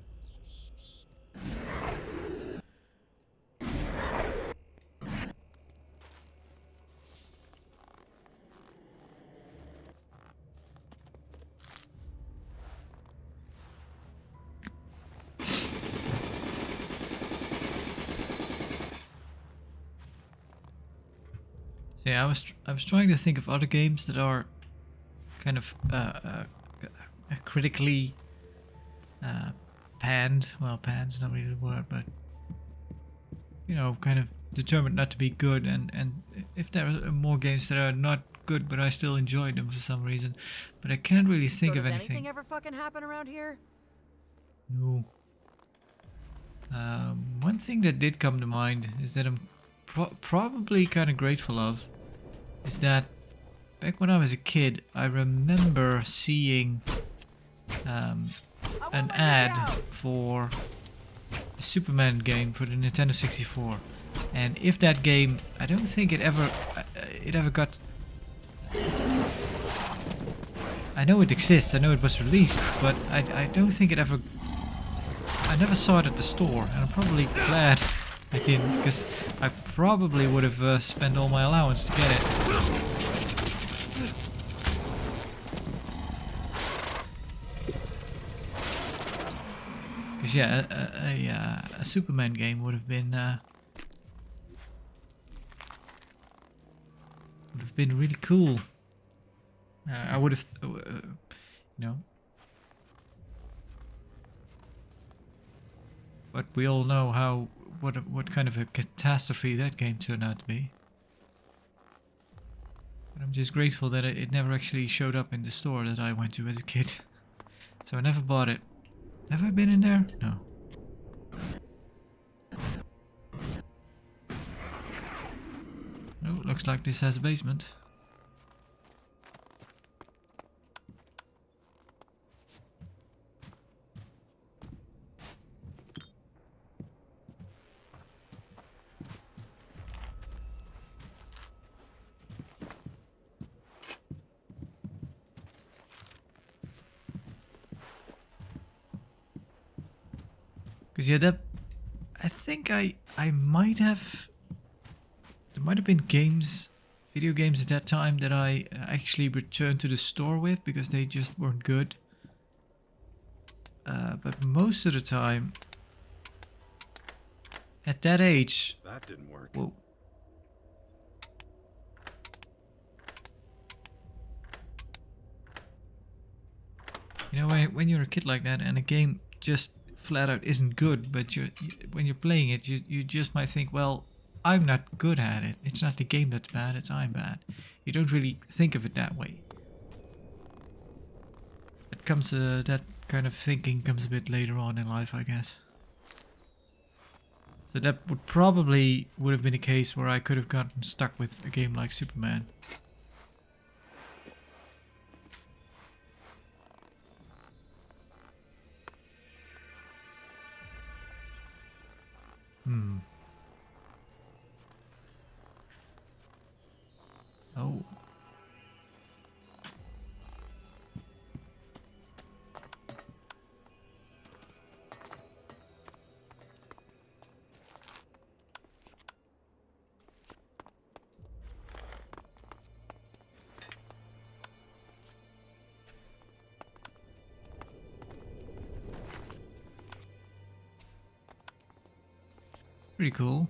So yeah, I was trying to think of other games that are kind of critically panned. Well, panned's not really the word, but you know, kind of determined not to be good. And if there are more games that are not good, but I still enjoy them for some reason, but I can't really think of anything. Does anything ever fucking happen around here? No. One thing that did come to mind is that I'm probably kind of grateful of is that back when I was a kid, I remember seeing an ad for the Superman game for the Nintendo 64. And if that game, I don't think it ever got... I know it exists, I know it was released, but I don't think it ever... I never saw it at the store, and I'm probably glad I didn't, because I probably would have spent all my allowance to get it. Because yeah, a Superman game would have been really cool. I would have, you know. But we all know what kind of a catastrophe that game turned out to be. But I'm just grateful that it never actually showed up in the store that I went to as a kid. So I never bought it. Have I been in there? No. Oh, looks like this has a basement. Because yeah, that I think I might have. There might have been video games at that time that I actually returned to the store with because they just weren't good. But most of the time, at that age, That didn't work. whoa. You know, when you're a kid like that and a game just flat out isn't good, but when you're playing it, you just might think, well, I'm not good at it. It's not the game that's bad, it's I'm bad. You don't really think of it that way. It comes that kind of thinking comes a bit later on in life, I guess. So that would have been a case where I could have gotten stuck with a game like Superman. Oh. Pretty cool.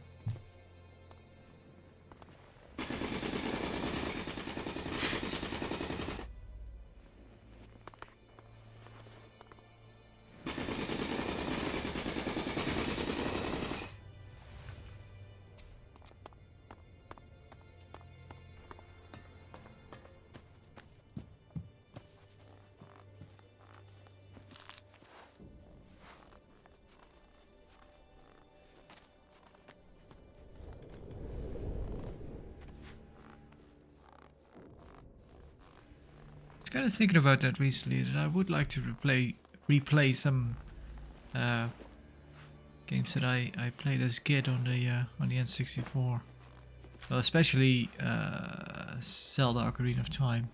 I was kind of thinking about that recently, that I would like to replay some games that I played as a kid on the N64. Well, especially Zelda Ocarina of Time.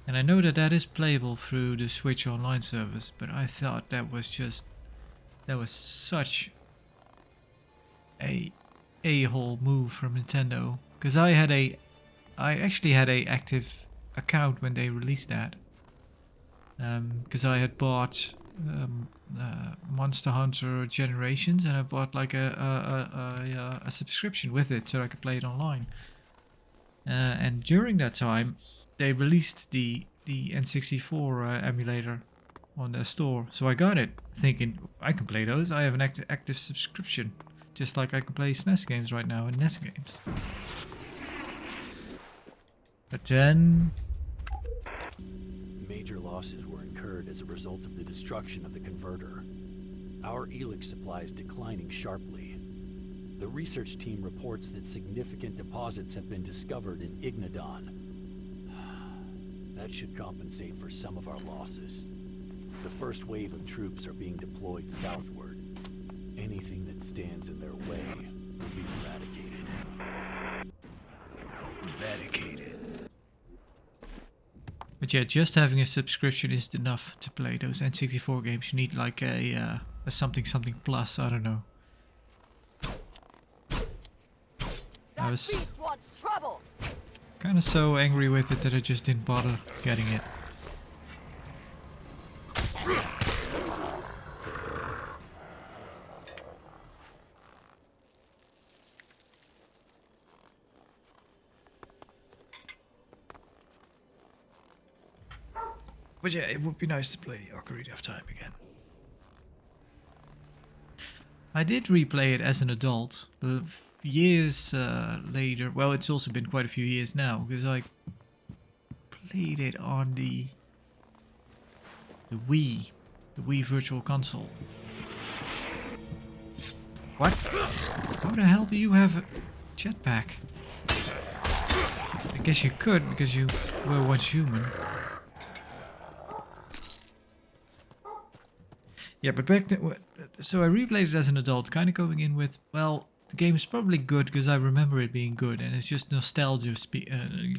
And I know that is playable through the Switch Online service, but I thought that was such a a-hole move from Nintendo, because I actually had a active account when they released that, because I had bought Monster Hunter Generations, and I bought like a subscription with it so I could play it online. And during that time, they released the N64 emulator on their store, so I got it, thinking I can play those. I have an active subscription, just like I can play SNES games right now and NES games. But then... Major losses were incurred as a result of the destruction of the converter. Our ELEX supply is declining sharply. The research team reports that significant deposits have been discovered in Ignadon. That should compensate for some of our losses. The first wave of troops are being deployed southward. Anything that stands in their way will be eradicated. Eradicated. But yeah, just having a subscription isn't enough to play those N64 games. You need like a something plus, I don't know. I was kind of so angry with it that I just didn't bother getting it. But yeah, it would be nice to play Ocarina of Time again. I did replay it as an adult, years later. Well, it's also been quite a few years now, because I played it on the Wii Virtual Console. What? How the hell do you have a jetpack? I guess you could, because you were once human. Yeah, but back then, so I replayed it as an adult, kind of going in with, well, the game is probably good because I remember it being good, and it's just nostalgia,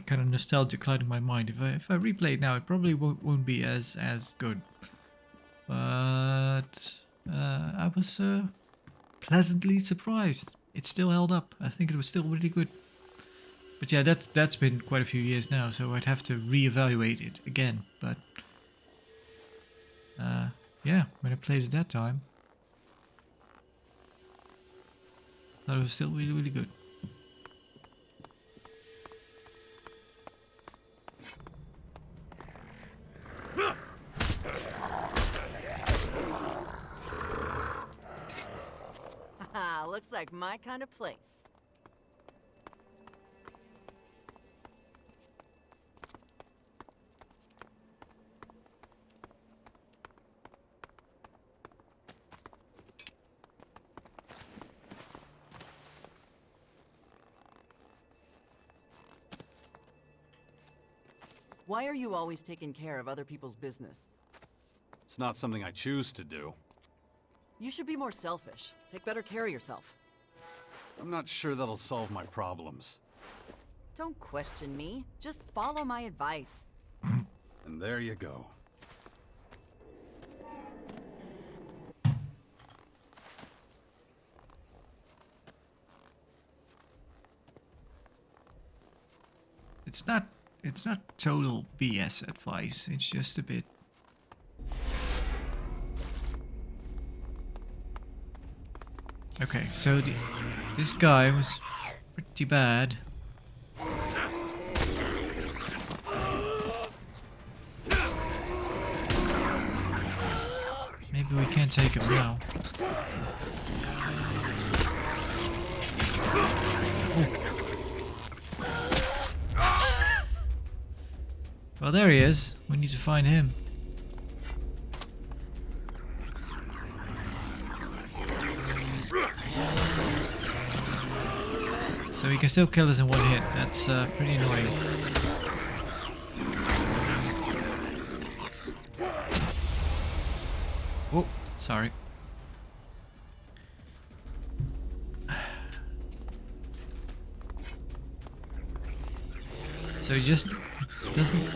kind of nostalgia clouding my mind. If I replay it now, it probably won't be as good. But I was pleasantly surprised. It still held up. I think it was still really good. But yeah, that's been quite a few years now, so I'd have to reevaluate it again. But yeah, when I played it that time, I thought it was still really, really good. Haha, looks like my kind of place. Why are you always taking care of other people's business? It's not something I choose to do. You should be more selfish. Take better care of yourself. I'm not sure that'll solve my problems. Don't question me. Just follow my advice. And there you go. It's not total BS advice. It's just a bit. Okay, so this guy was pretty bad. Maybe we can't take him now. Well, there he is. We need to find him. So he can still kill us in one hit. That's pretty annoying. Oh, sorry. So he just doesn't.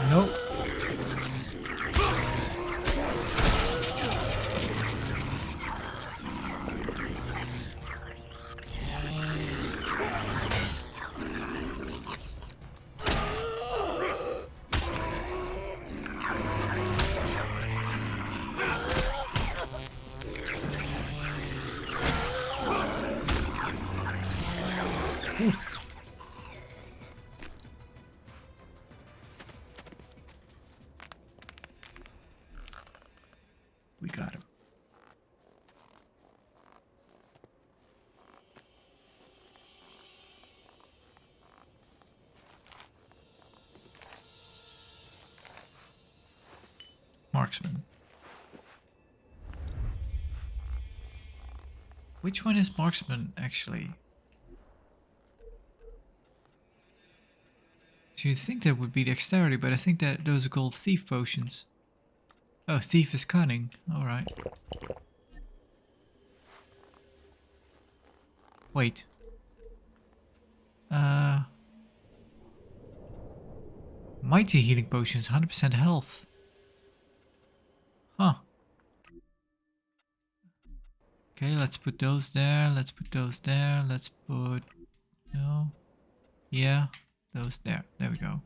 Nope. Marksman. Which one is Marksman, actually? So you think that would be Dexterity, but I think that those are called Thief Potions. Oh, Thief is Cunning. Alright. Wait. Mighty Healing Potions, 100% health. Huh. Okay, let's put those there. Let's put those there. Let's put... No. Yeah, those there. There we go.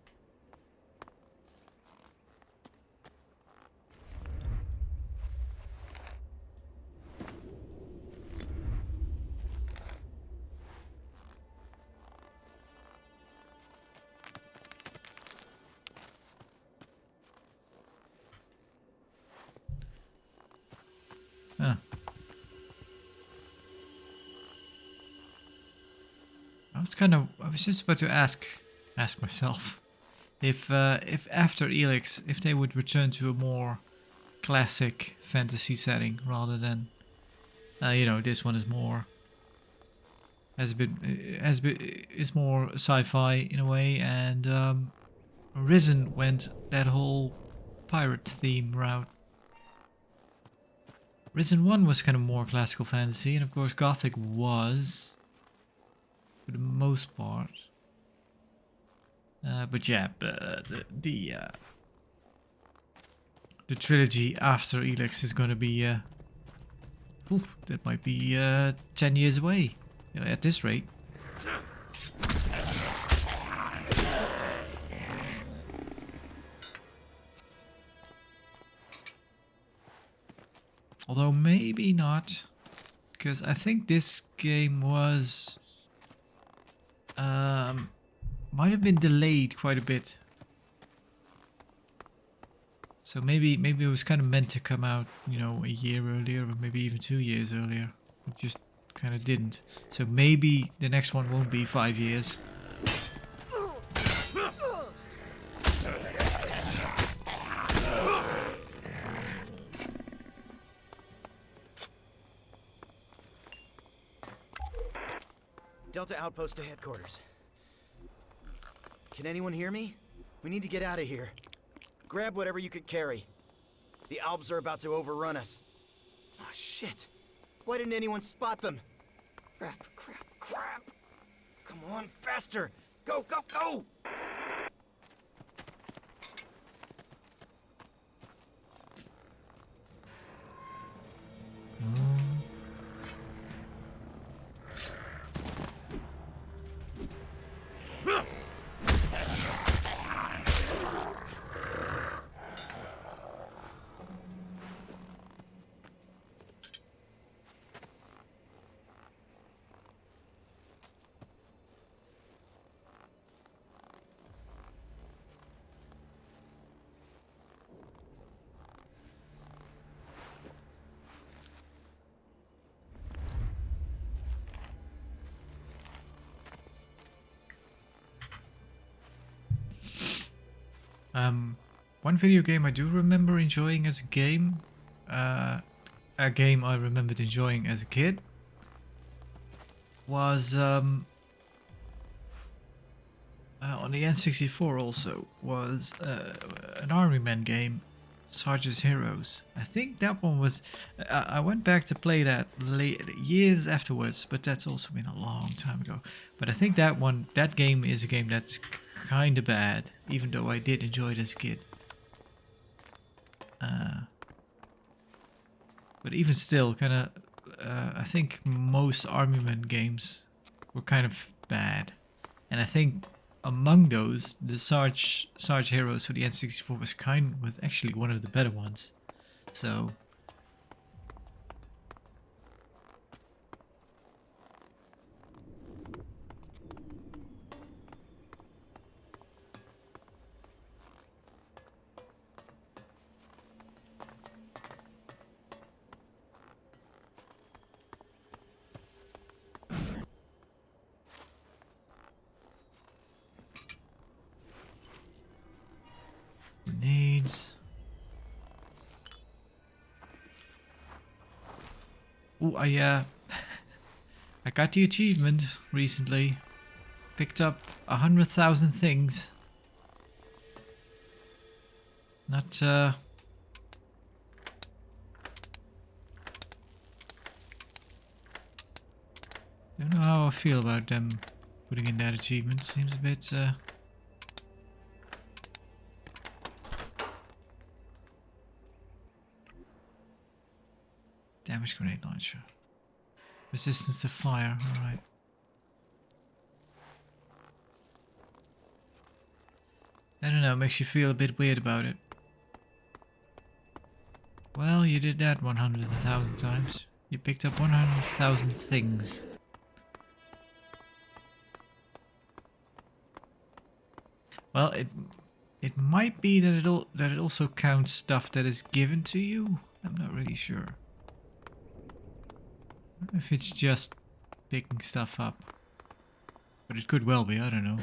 Huh. I was just about to ask myself if after ELEX, if they would return to a more classic fantasy setting rather than, you know, this one is more, is more sci-fi in a way, and Risen went that whole pirate theme route. Risen 1 was kind of more classical fantasy, and of course Gothic was, for the most part. But yeah, the trilogy after ELEX is gonna be, that might be 10 years away, you know, at this rate. Although maybe not, because I think this game was might have been delayed quite a bit. So maybe it was kind of meant to come out, you know, a year earlier, or maybe even 2 years earlier. It just kind of didn't. So maybe the next one won't be 5 years. Delta Outpost to headquarters. Can anyone hear me? We need to get out of here. Grab whatever you could carry. The Albs are about to overrun us. Oh, shit. Why didn't anyone spot them? Crap, crap, crap. Come on, faster. Go, go, go! One video game I do remember enjoying as a game, a game I remembered enjoying as a kid, was on the N64 also, was an Army Man game, Sarge's Heroes. I think that one was, I went back to play that years afterwards, but that's also been a long time ago. But I think that game is a game that's kind of bad, even though I did enjoy it as a kid. But even still, kind of, I think most Army Men games were kind of bad. And I think among those, the Sarge Heroes for the N64 was actually one of the better ones. So grenades. Ooh, I got the achievement recently. Picked up 100,000 things. Not, don't know how I feel about them putting in that achievement. Seems a bit, damage grenade launcher. Resistance to fire, alright. I don't know, makes you feel a bit weird about it. Well, you did that 100,000 times. You picked up 100,000 things. Well, it might be that it also counts stuff that is given to you. I'm not really sure. If it's just picking stuff up. But it could well be, I don't know.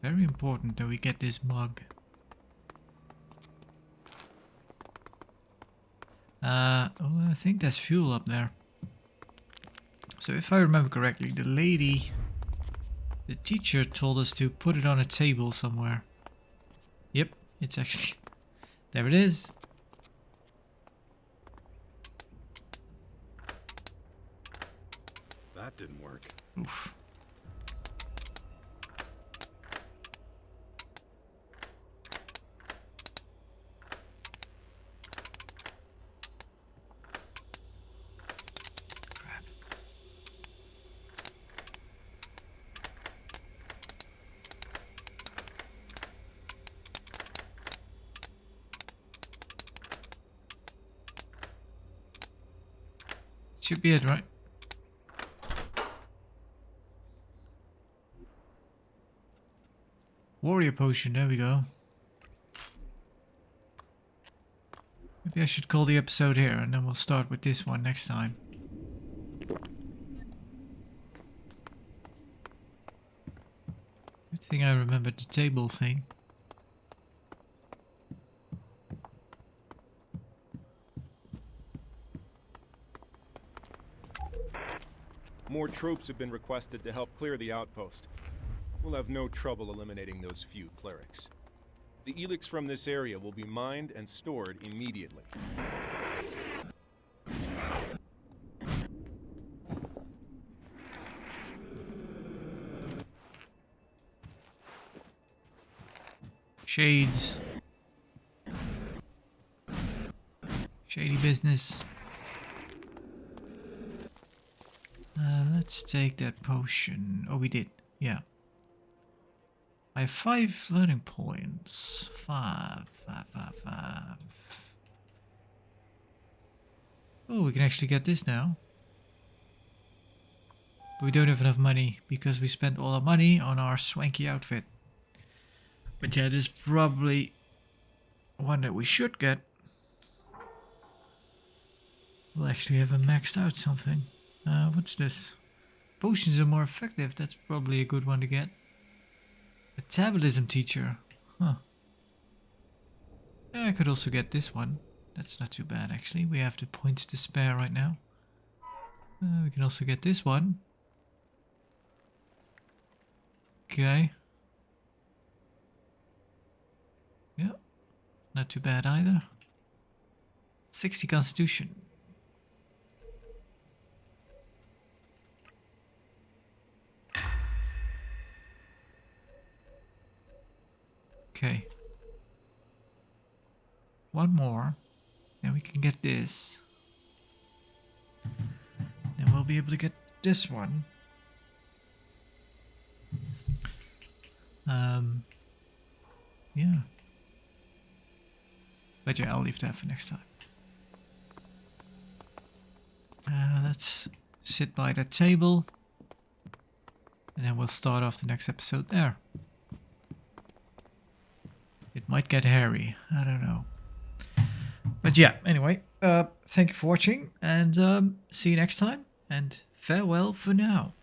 Very important that we get this mug. Oh, I think there's fuel up there. So if I remember correctly, the teacher told us to put it on a table somewhere. Yep, it's actually... There it is. That didn't work. Oof. Should be it, right? Warrior potion, there we go. Maybe I should call the episode here and then we'll start with this one next time. Good thing I remembered the table thing. More troops have been requested to help clear the outpost. We'll have no trouble eliminating those few clerics. The ELEX from this area will be mined and stored immediately. Shades. Shady business. Let's take that potion. Oh, we did. Yeah. I have 5 learning points. 5. Oh, we can actually get this now. But we don't have enough money because we spent all our money on our swanky outfit. But yeah, there's probably one that we should get. We'll actually have a maxed out something. What's this? Potions are more effective. That's probably a good one to get. Metabolism teacher. Huh. Yeah, I could also get this one. That's not too bad actually. We have the points to spare right now. We can also get this one. Okay. Yeah. Not too bad either. 60 constitution. Okay. One more. Then we can get this. Then we'll be able to get this one. Yeah. But yeah, I'll leave that for next time. Let's sit by that table. And then we'll start off the next episode there. It might get hairy. I don't know. But yeah, anyway. Thank you for watching. And see you next time. And farewell for now.